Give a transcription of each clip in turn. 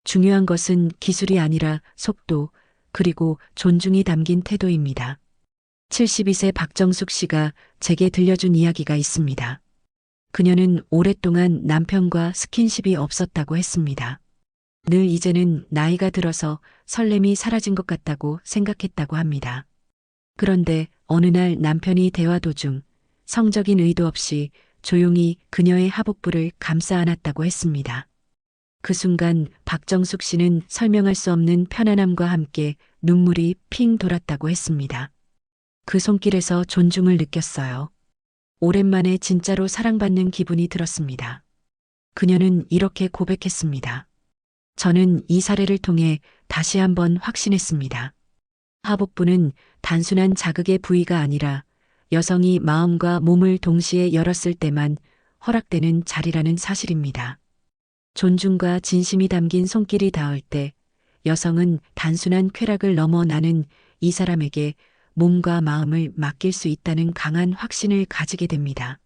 중요한 것은 기술이 아니라 속도, 그리고 존중이 담긴 태도입니다. 72세 박정숙 씨가 제게 들려준 이야기가 있습니다. 그녀는 오랫동안 남편과 스킨십이 없었다고 했습니다. 늘 이제는 나이가 들어서 설렘이 사라진 것 같다고 생각했다고 합니다. 그런데 어느 날 남편이 대화 도중 성적인 의도 없이 조용히 그녀의 하복부를 감싸 안았다고 했습니다. 그 순간 박정숙 씨는 설명할 수 없는 편안함과 함께 눈물이 핑 돌았다고 했습니다. 그 손길에서 존중을 느꼈어요. 오랜만에 진짜로 사랑받는 기분이 들었습니다. 그녀는 이렇게 고백했습니다. 저는 이 사례를 통해 다시 한번 확신했습니다. 하복부는 단순한 자극의 부위가 아니라 여성이 마음과 몸을 동시에 열었을 때만 허락되는 자리라는 사실입니다. 존중과 진심이 담긴 손길이 닿을 때 여성은 단순한 쾌락을 넘어 나는 이 사람에게 몸과 마음을 맡길 수 있다는 강한 확신을 가지게 됩니다.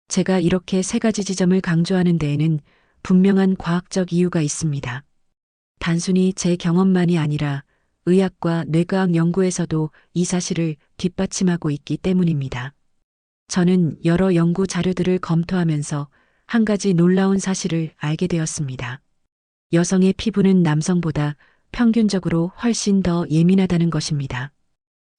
제가 이렇게 세 가지 지점을 강조하는 데에는 분명한 과학적 이유가 있습니다. 단순히 제 경험만이 아니라 의학과 뇌과학 연구에서도 이 사실을 뒷받침하고 있기 때문입니다. 저는 여러 연구 자료들을 검토하면서 한 가지 놀라운 사실을 알게 되었습니다. 여성의 피부는 남성보다 평균적으로 훨씬 더 예민하다는 것입니다.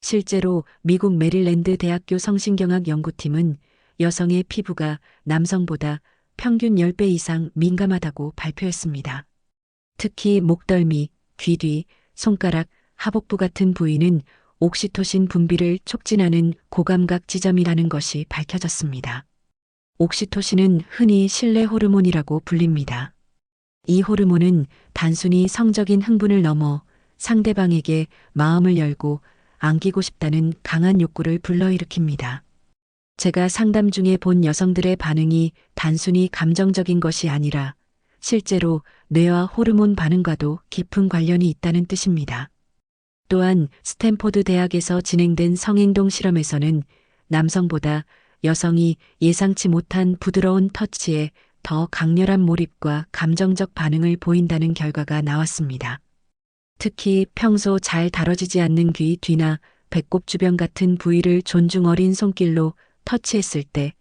실제로 미국 메릴랜드 대학교 성신경학 연구팀은 여성의 피부가 남성보다 평균 10배 이상 민감하다고 발표했습니다. 특히 목덜미, 귀 뒤, 손가락, 하복부 같은 부위는 옥시토신 분비를 촉진하는 고감각 지점이라는 것이 밝혀졌습니다. 옥시토신은 흔히 신뢰 호르몬이라고 불립니다. 이 호르몬은 단순히 성적인 흥분을 넘어 상대방에게 마음을 열고 안기고 싶다는 강한 욕구를 불러일으킵니다. 제가 상담 중에 본 여성들의 반응이 단순히 감정적인 것이 아니라 실제로 뇌와 호르몬 반응과도 깊은 관련이 있다는 뜻입니다. 또한 스탠포드 대학에서 진행된 성행동 실험에서는 남성보다 여성이 예상치 못한 부드러운 터치에 더 강렬한 몰입과 감정적 반응을 보인다는 결과가 나왔습니다. 특히 평소 잘 다뤄지지 않는 귀 뒤나 배꼽 주변 같은 부위를 존중 어린 손길로 터치했을 때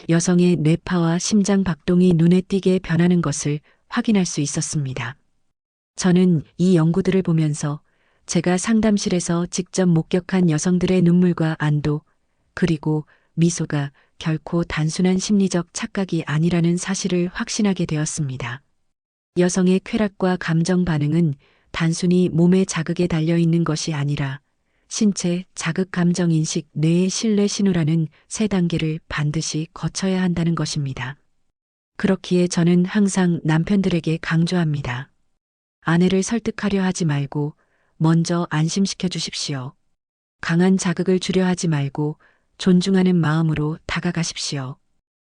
여성의 뇌파와 심장 박동이 눈에 띄게 변하는 것을 확인할 수 있었습니다. 저는 이 연구들을 보면서 제가 상담실에서 직접 목격한 여성들의 눈물과 안도, 그리고 미소가 결코 단순한 심리적 착각이 아니라는 사실을 확신하게 되었습니다. 여성의 쾌락과 감정 반응은 단순히 몸의 자극에 달려 있는 것이 아니라 신체, 자극, 감정, 인식, 뇌의 신뢰 신호라는 세 단계를 반드시 거쳐야 한다는 것입니다. 그렇기에 저는 항상 남편들에게 강조합니다. 아내를 설득하려 하지 말고 먼저 안심시켜 주십시오. 강한 자극을 주려 하지 말고 존중하는 마음으로 다가가십시오.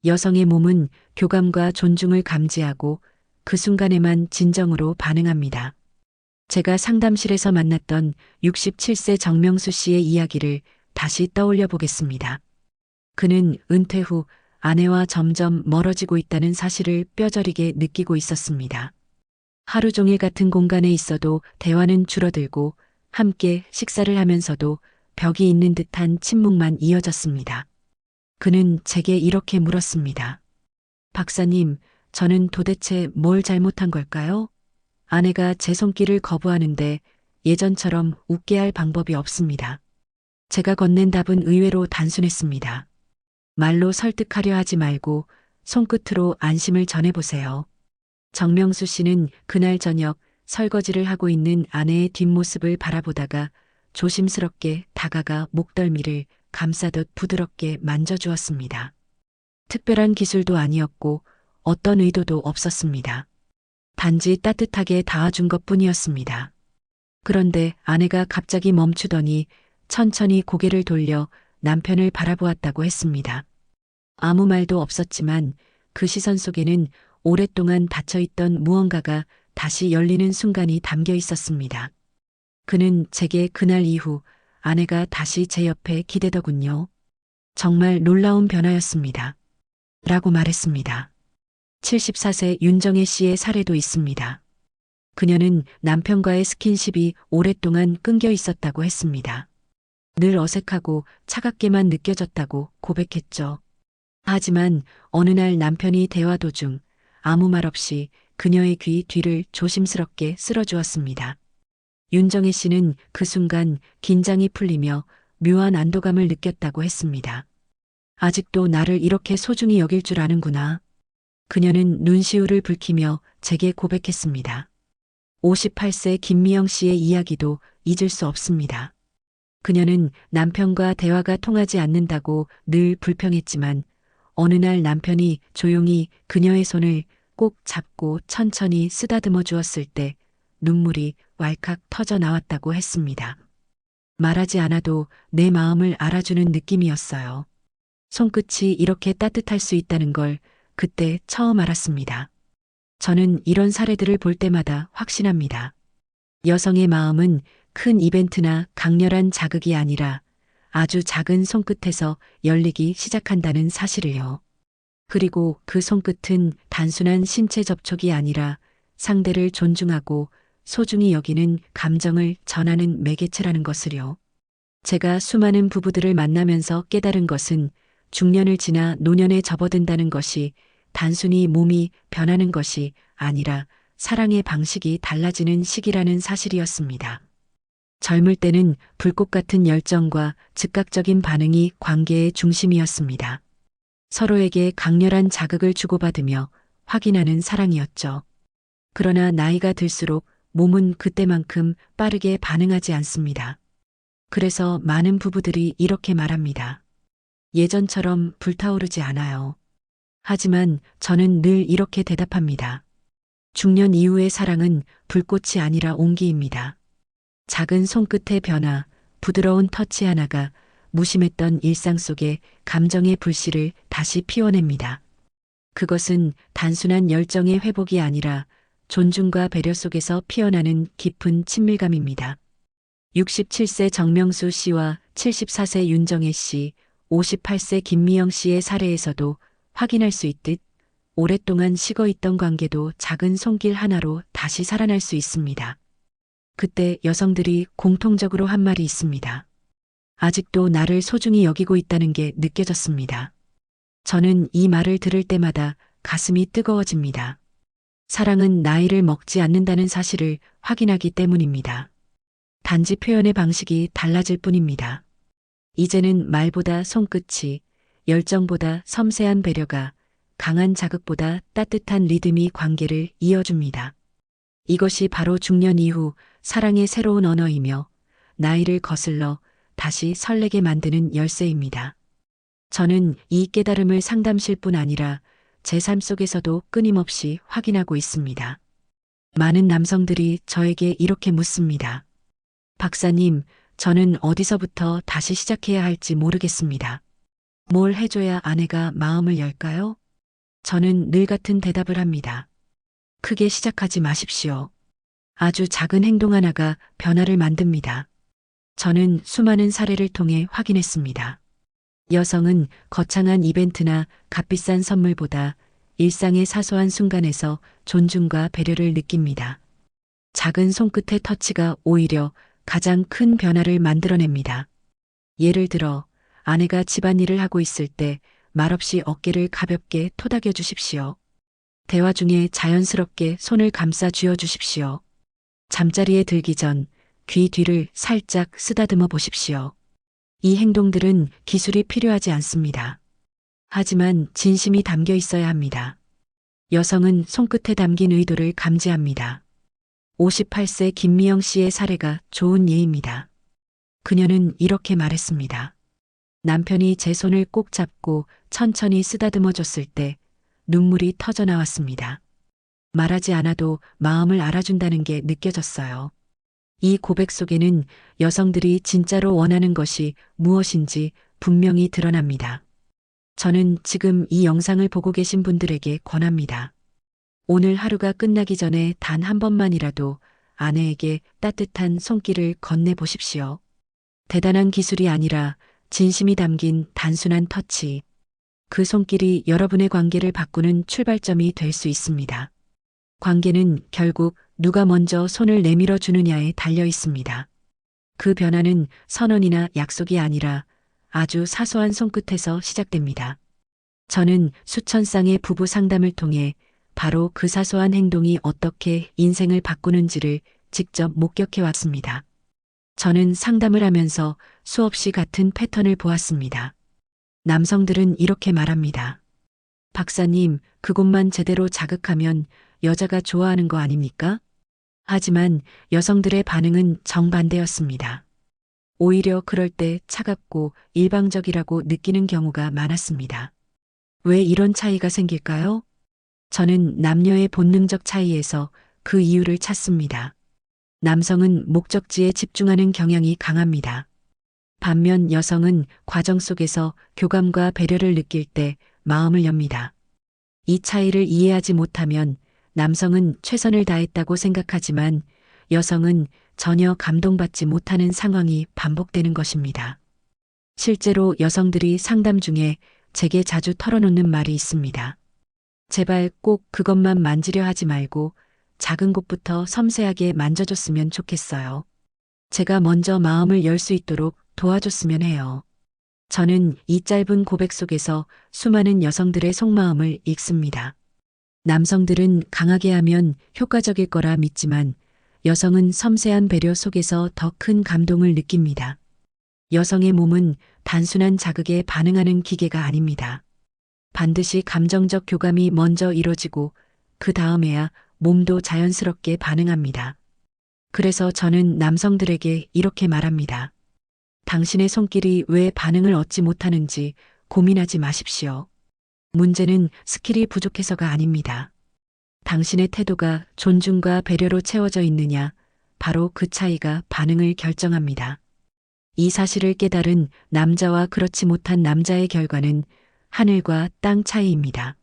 여성의 몸은 교감과 존중을 감지하고 그 순간에만 진정으로 반응합니다. 제가 상담실에서 만났던 67세 정명수 씨의 이야기를 다시 떠올려 보겠습니다. 그는 은퇴 후 아내와 점점 멀어지고 있다는 사실을 뼈저리게 느끼고 있었습니다. 하루 종일 같은 공간에 있어도 대화는 줄어들고 함께 식사를 하면서도 벽이 있는 듯한 침묵만 이어졌습니다. 그는 제게 이렇게 물었습니다. 박사님, 저는 도대체 뭘 잘못한 걸까요? 아내가 제 손길을 거부하는데 예전처럼 웃게 할 방법이 없습니다. 제가 건넨 답은 의외로 단순했습니다. 말로 설득하려 하지 말고 손끝으로 안심을 전해보세요. 정명수 씨는 그날 저녁 설거지를 하고 있는 아내의 뒷모습을 바라보다가 조심스럽게 다가가 목덜미를 감싸듯 부드럽게 만져주었습니다. 특별한 기술도 아니었고 어떤 의도도 없었습니다. 단지 따뜻하게 닿아준 것뿐이었습니다. 그런데 아내가 갑자기 멈추더니 천천히 고개를 돌려 남편을 바라보았다고 했습니다. 아무 말도 없었지만 그 시선 속에는 오랫동안 닫혀있던 무언가가 다시 열리는 순간이 담겨 있었습니다. 그는 제게 그날 이후 아내가 다시 제 옆에 기대더군요. 정말 놀라운 변화였습니다. 라고 말했습니다. 74세 윤정혜 씨의 사례도 있습니다. 그녀는 남편과의 스킨십이 오랫동안 끊겨 있었다고 했습니다. 늘 어색하고 차갑게만 느껴졌다고 고백했죠. 하지만 어느 날 남편이 대화 도중 아무 말 없이 그녀의 귀 뒤를 조심스럽게 쓸어주었습니다. 윤정혜 씨는 그 순간 긴장이 풀리며 묘한 안도감을 느꼈다고 했습니다. 아직도 나를 이렇게 소중히 여길 줄 아는구나. 그녀는 눈시울을 붉히며 제게 고백했습니다. 58세 김미영 씨의 이야기도 잊을 수 없습니다. 그녀는 남편과 대화가 통하지 않는다고 늘 불평했지만 어느 날 남편이 조용히 그녀의 손을 꼭 잡고 천천히 쓰다듬어 주었을 때 눈물이 왈칵 터져 나왔다고 했습니다. 말하지 않아도 내 마음을 알아주는 느낌이었어요. 손끝이 이렇게 따뜻할 수 있다는 걸 그때 처음 알았습니다. 저는 이런 사례들을 볼 때마다 확신합니다. 여성의 마음은 큰 이벤트나 강렬한 자극이 아니라 아주 작은 손끝에서 열리기 시작한다는 사실을요. 그리고 그 손끝은 단순한 신체 접촉이 아니라 상대를 존중하고 소중히 여기는 감정을 전하는 매개체라는 것을요. 제가 수많은 부부들을 만나면서 깨달은 것은 중년을 지나 노년에 접어든다는 것이 단순히 몸이 변하는 것이 아니라 사랑의 방식이 달라지는 시기라는 사실이었습니다. 젊을 때는 불꽃 같은 열정과 즉각적인 반응이 관계의 중심이었습니다. 서로에게 강렬한 자극을 주고받으며 확인하는 사랑이었죠. 그러나 나이가 들수록 몸은 그때만큼 빠르게 반응하지 않습니다. 그래서 많은 부부들이 이렇게 말합니다. 예전처럼 불타오르지 않아요. 하지만 저는 늘 이렇게 대답합니다. 중년 이후의 사랑은 불꽃이 아니라 온기입니다. 작은 손끝의 변화, 부드러운 터치 하나가 무심했던 일상 속에 감정의 불씨를 다시 피워냅니다. 그것은 단순한 열정의 회복이 아니라 존중과 배려 속에서 피어나는 깊은 친밀감입니다. 67세 정명수 씨와 74세 윤정혜 씨, 58세 김미영 씨의 사례에서도 확인할 수 있듯 오랫동안 식어있던 관계도 작은 손길 하나로 다시 살아날 수 있습니다. 그때 여성들이 공통적으로 한 말이 있습니다. 아직도 나를 소중히 여기고 있다는 게 느껴졌습니다. 저는 이 말을 들을 때마다 가슴이 뜨거워집니다. 사랑은 나이를 먹지 않는다는 사실을 확인하기 때문입니다. 단지 표현의 방식이 달라질 뿐입니다. 이제는 말보다 손끝이, 열정보다 섬세한 배려가, 강한 자극보다 따뜻한 리듬이 관계를 이어줍니다. 이것이 바로 중년 이후 사랑의 새로운 언어이며 나이를 거슬러 다시 설레게 만드는 열쇠입니다. 저는 이 깨달음을 상담실뿐 아니라 제 삶 속에서도 끊임없이 확인하고 있습니다. 많은 남성들이 저에게 이렇게 묻습니다. 박사님, 저는 어디서부터 다시 시작해야 할지 모르겠습니다. 뭘 해줘야 아내가 마음을 열까요? 저는 늘 같은 대답을 합니다. 크게 시작하지 마십시오. 아주 작은 행동 하나가 변화를 만듭니다. 저는 수많은 사례를 통해 확인했습니다. 여성은 거창한 이벤트나 값비싼 선물보다 일상의 사소한 순간에서 존중과 배려를 느낍니다. 작은 손끝의 터치가 오히려 가장 큰 변화를 만들어냅니다. 예를 들어 아내가 집안일을 하고 있을 때 말없이 어깨를 가볍게 토닥여 주십시오. 대화 중에 자연스럽게 손을 감싸 쥐어 주십시오. 잠자리에 들기 전 귀 뒤를 살짝 쓰다듬어 보십시오. 이 행동들은 기술이 필요하지 않습니다. 하지만 진심이 담겨 있어야 합니다. 여성은 손끝에 담긴 의도를 감지합니다. 58세 김미영 씨의 사례가 좋은 예입니다. 그녀는 이렇게 말했습니다. 남편이 제 손을 꼭 잡고 천천히 쓰다듬어 줬을 때 눈물이 터져 나왔습니다. 말하지 않아도 마음을 알아준다는 게 느껴졌어요. 이 고백 속에는 여성들이 진짜로 원하는 것이 무엇인지 분명히 드러납니다. 저는 지금 이 영상을 보고 계신 분들에게 권합니다. 오늘 하루가 끝나기 전에 단 한 번만이라도 아내에게 따뜻한 손길을 건네보십시오. 대단한 기술이 아니라 진심이 담긴 단순한 터치. 그 손길이 여러분의 관계를 바꾸는 출발점이 될 수 있습니다. 관계는 결국 누가 먼저 손을 내밀어 주느냐에 달려 있습니다. 그 변화는 선언이나 약속이 아니라 아주 사소한 손끝에서 시작됩니다. 저는 수천 쌍의 부부 상담을 통해 바로 그 사소한 행동이 어떻게 인생을 바꾸는지를 직접 목격해 왔습니다. 저는 상담을 하면서 수없이 같은 패턴을 보았습니다. 남성들은 이렇게 말합니다. 박사님, 그곳만 제대로 자극하면 여자가 좋아하는 거 아닙니까? 하지만 여성들의 반응은 정반대였습니다. 오히려 그럴 때 차갑고 일방적이라고 느끼는 경우가 많았습니다. 왜 이런 차이가 생길까요? 저는 남녀의 본능적 차이에서 그 이유를 찾습니다. 남성은 목적지에 집중하는 경향이 강합니다. 반면 여성은 과정 속에서 교감과 배려를 느낄 때 마음을 엽니다. 이 차이를 이해하지 못하면 남성은 최선을 다했다고 생각하지만 여성은 전혀 감동받지 못하는 상황이 반복되는 것입니다. 실제로 여성들이 상담 중에 제게 자주 털어놓는 말이 있습니다. 제발 꼭 그것만 만지려 하지 말고 작은 곳부터 섬세하게 만져줬으면 좋겠어요. 제가 먼저 마음을 열 수 있도록 도와줬으면 해요. 저는 이 짧은 고백 속에서 수많은 여성들의 속마음을 읽습니다. 남성들은 강하게 하면 효과적일 거라 믿지만 여성은 섬세한 배려 속에서 더 큰 감동을 느낍니다. 여성의 몸은 단순한 자극에 반응하는 기계가 아닙니다. 반드시 감정적 교감이 먼저 이뤄지고 그 다음에야 몸도 자연스럽게 반응합니다. 그래서 저는 남성들에게 이렇게 말합니다. 당신의 손길이 왜 반응을 얻지 못하는지 고민하지 마십시오. 문제는 스킬이 부족해서가 아닙니다. 당신의 태도가 존중과 배려로 채워져 있느냐, 바로 그 차이가 반응을 결정합니다. 이 사실을 깨달은 남자와 그렇지 못한 남자의 결과는 하늘과 땅 차이입니다.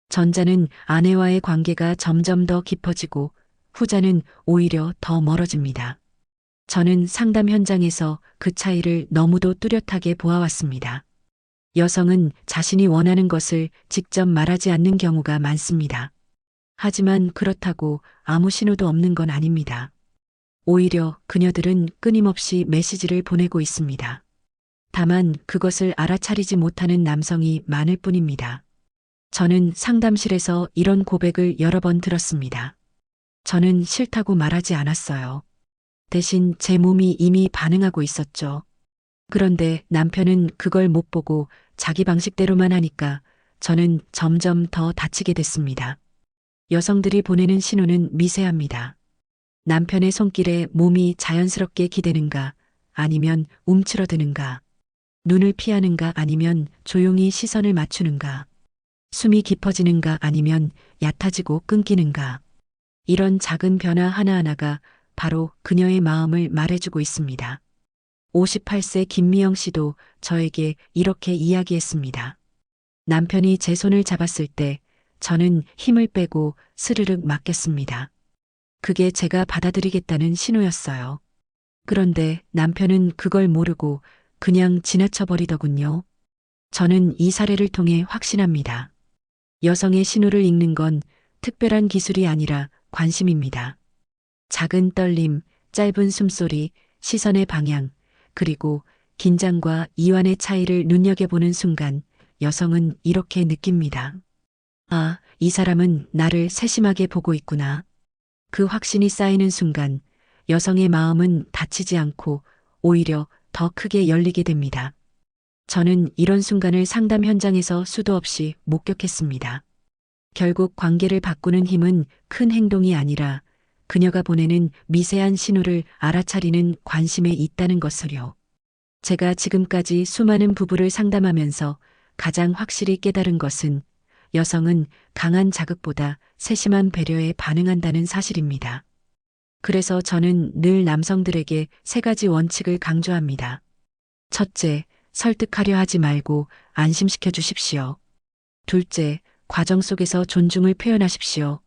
전자는 아내와의 관계가 점점 더 깊어지고 후자는 오히려 더 멀어집니다. 저는 상담 현장에서 그 차이를 너무도 뚜렷하게 보아왔습니다. 여성은 자신이 원하는 것을 직접 말하지 않는 경우가 많습니다. 하지만 그렇다고 아무 신호도 없는 건 아닙니다. 오히려 그녀들은 끊임없이 메시지를 보내고 있습니다. 다만 그것을 알아차리지 못하는 남성이 많을 뿐입니다. 저는 상담실에서 이런 고백을 여러 번 들었습니다. 저는 싫다고 말하지 않았어요. 대신 제 몸이 이미 반응하고 있었죠. 그런데 남편은 그걸 못 보고 자기 방식대로만 하니까 저는 점점 더 다치게 됐습니다. 여성들이 보내는 신호는 미세합니다. 남편의 손길에 몸이 자연스럽게 기대는가, 아니면 움츠러드는가, 눈을 피하는가 아니면 조용히 시선을 맞추는가, 숨이 깊어지는가 아니면 얕아지고 끊기는가. 이런 작은 변화 하나하나가 바로 그녀의 마음을 말해주고 있습니다. 58세 김미영 씨도 저에게 이렇게 이야기했습니다. 남편이 제 손을 잡았을 때 저는 힘을 빼고 스르륵 맡겼습니다. 그게 제가 받아들이겠다는 신호였어요. 그런데 남편은 그걸 모르고 그냥 지나쳐 버리더군요. 저는 이 사례를 통해 확신합니다. 여성의 신호를 읽는 건 특별한 기술이 아니라 관심입니다. 작은 떨림, 짧은 숨소리, 시선의 방향, 그리고 긴장과 이완의 차이를 눈여겨보는 순간 여성은 이렇게 느낍니다. 아, 이 사람은 나를 세심하게 보고 있구나. 그 확신이 쌓이는 순간 여성의 마음은 다치지 않고 오히려 더 크게 열리게 됩니다. 저는 이런 순간을 상담 현장에서 수도 없이 목격했습니다. 결국 관계를 바꾸는 힘은 큰 행동이 아니라 그녀가 보내는 미세한 신호를 알아차리는 관심에 있다는 것을요. 제가 지금까지 수많은 부부를 상담하면서 가장 확실히 깨달은 것은 여성은 강한 자극보다 세심한 배려에 반응한다는 사실입니다. 그래서 저는 늘 남성들에게 세 가지 원칙을 강조합니다. 첫째, 설득하려 하지 말고 안심시켜 주십시오. 둘째, 과정 속에서 존중을 표현하십시오.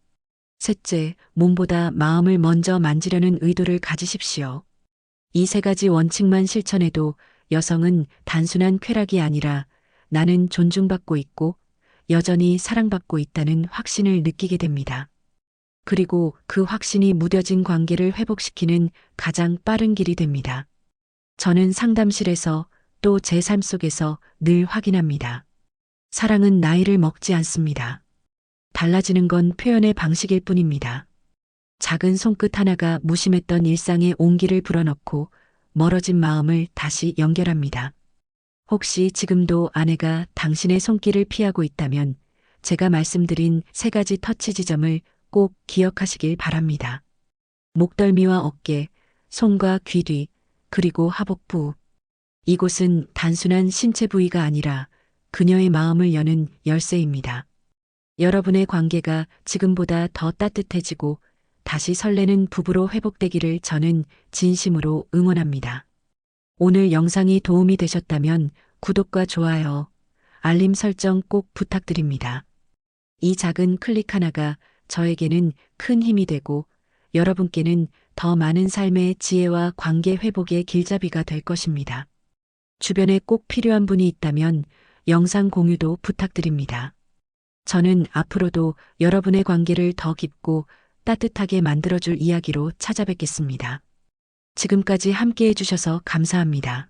셋째, 몸보다 마음을 먼저 만지려는 의도를 가지십시오. 이 세 가지 원칙만 실천해도 여성은 단순한 쾌락이 아니라 나는 존중받고 있고 여전히 사랑받고 있다는 확신을 느끼게 됩니다. 그리고 그 확신이 무뎌진 관계를 회복시키는 가장 빠른 길이 됩니다. 저는 상담실에서 또 제 삶 속에서 늘 확인합니다. 사랑은 나이를 먹지 않습니다. 달라지는 건 표현의 방식일 뿐입니다. 작은 손끝 하나가 무심했던 일상에 온기를 불어넣고 멀어진 마음을 다시 연결합니다. 혹시 지금도 아내가 당신의 손길을 피하고 있다면 제가 말씀드린 세 가지 터치 지점을 꼭 기억하시길 바랍니다. 목덜미와 어깨, 손과 귀 뒤, 그리고 하복부. 이곳은 단순한 신체 부위가 아니라 그녀의 마음을 여는 열쇠입니다. 여러분의 관계가 지금보다 더 따뜻해지고 다시 설레는 부부로 회복되기를 저는 진심으로 응원합니다. 오늘 영상이 도움이 되셨다면 구독과 좋아요, 알림 설정 꼭 부탁드립니다. 이 작은 클릭 하나가 저에게는 큰 힘이 되고 여러분께는 더 많은 삶의 지혜와 관계 회복의 길잡이가 될 것입니다. 주변에 꼭 필요한 분이 있다면 영상 공유도 부탁드립니다. 저는 앞으로도 여러분의 관계를 더 깊고 따뜻하게 만들어줄 이야기로 찾아뵙겠습니다. 지금까지 함께 해주셔서 감사합니다.